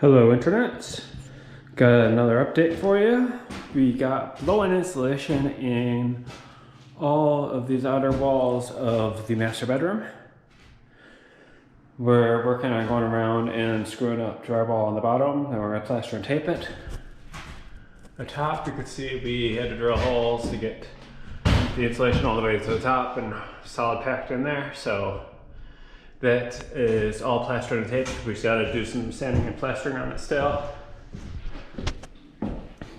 Hello Internet, got another update for you. We got blow-in insulation in all of these outer walls of the master bedroom. We're working on going around and screwing up drywall on the bottom, and we're gonna plaster and tape it. The top, you can see we had to drill holes to get the insulation all the way to the top and solid packed in there. So that is all plastered and taped. We just gotta do some sanding and plastering on it still.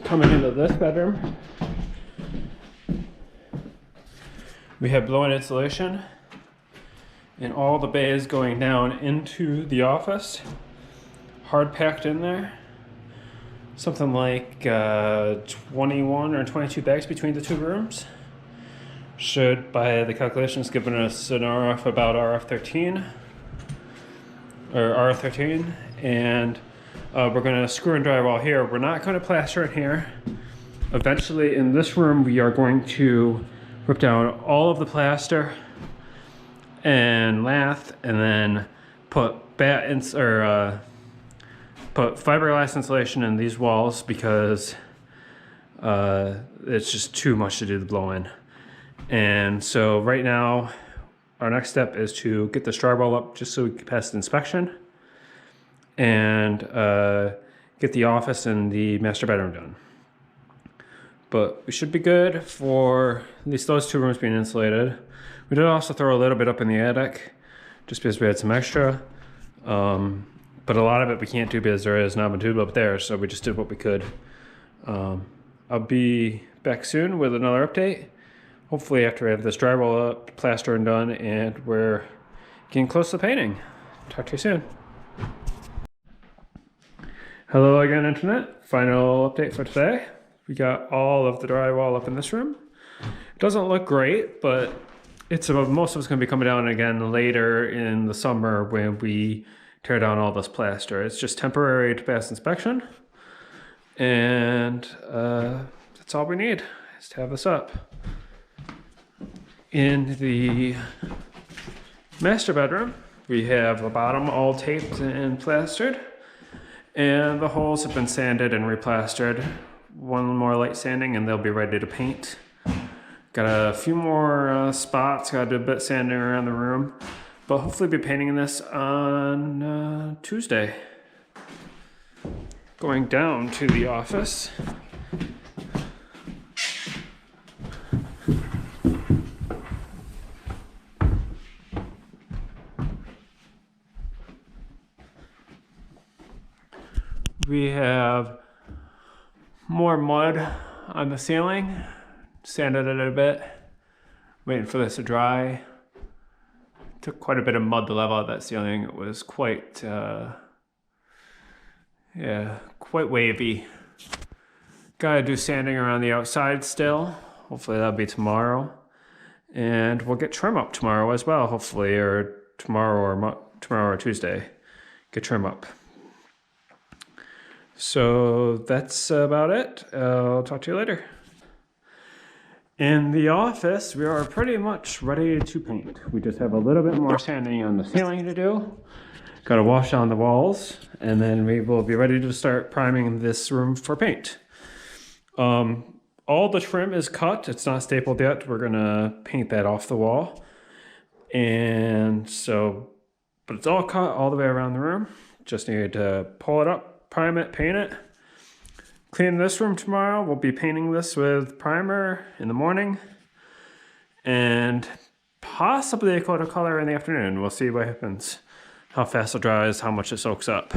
Coming into this bedroom, we have blow-in insulation in all the bays going down into the office. Hard packed in there. Something like 21 or 22 bags between the two rooms. Should, by the calculations, giving us an RF about RF13 or RF13, and we're going to screw in drywall here. We're not going to plaster it here. Eventually, in this room, we are going to rip down all of the plaster and lath, and then put put fiberglass insulation in these walls because it's just too much to do the blow-in. And so right now, our next step is to get this drywall up just so we can pass the inspection and get the office and the master bedroom done. But we should be good for at least those two rooms being insulated. We did also throw a little bit up in the attic just because we had some extra. But a lot of it we can't do because there is knob and tube up there, so we just did what we could. I'll be back soon with another update. Hopefully after I have this drywall up, plaster and done, and we're getting close to painting. Talk to you soon. Hello again, Internet. Final update for today. We got all of the drywall up in this room. It doesn't look great, but it's most of it's going to be coming down again later in the summer when we tear down all this plaster. It's just temporary to pass inspection, and that's all we need is to have this up. In the master bedroom, we have the bottom all taped and plastered, and the holes have been sanded and replastered. One more light sanding and they'll be ready to paint. Got a few more spots, got to do a bit of sanding around the room, but hopefully be painting this on Tuesday. Going down to the office. We have more mud on the ceiling, sanded it a bit, waiting for this to dry. Took quite a bit of mud to level out that ceiling. It was quite, quite wavy. Gotta do sanding around the outside still. Hopefully that'll be tomorrow. And we'll get trim up tomorrow as well, hopefully, or tomorrow or Tuesday. Get trim up. So that's about it. I'll talk to you later. In the office, we are pretty much ready to paint. We just have a little bit more sanding on the ceiling to do. Got to wash on the walls, and then we will be ready to start priming this room for paint. All the trim is cut. It's not stapled yet. We're gonna paint that off the wall. And so, but it's all cut all the way around the room. Just need to pull it up, prime it, paint it. Clean this room tomorrow. We'll be painting this with primer in the morning and possibly a coat of color in the afternoon. We'll see what happens, how fast it dries, how much it soaks up.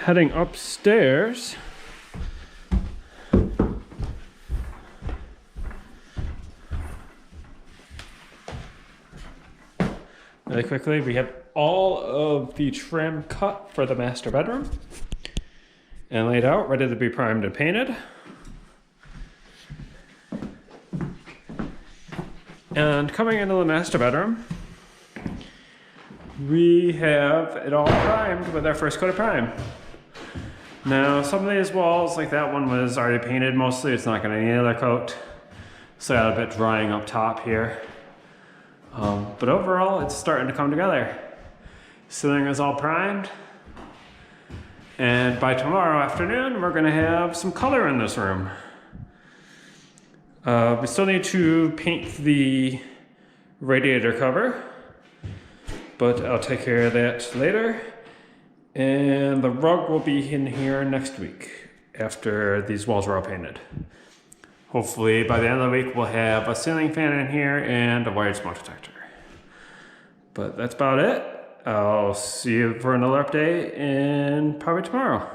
Heading upstairs. Really quickly, we have all of the trim cut for the master bedroom and laid out, ready to be primed and painted. And coming into the master bedroom, we have it all primed with our first coat of prime. Now, some of these walls, like that one, was already painted mostly. It's not gonna need another coat. So I got a bit drying up top here. But overall, it's starting to come together. Ceiling is all primed. And by tomorrow afternoon, we're gonna have some color in this room. We still need to paint the radiator cover, but I'll take care of that later. And the rug will be in here next week after these walls are all painted. Hopefully by the end of the week, we'll have a ceiling fan in here and a wired smoke detector. But that's about it. I'll see you for another update and probably tomorrow.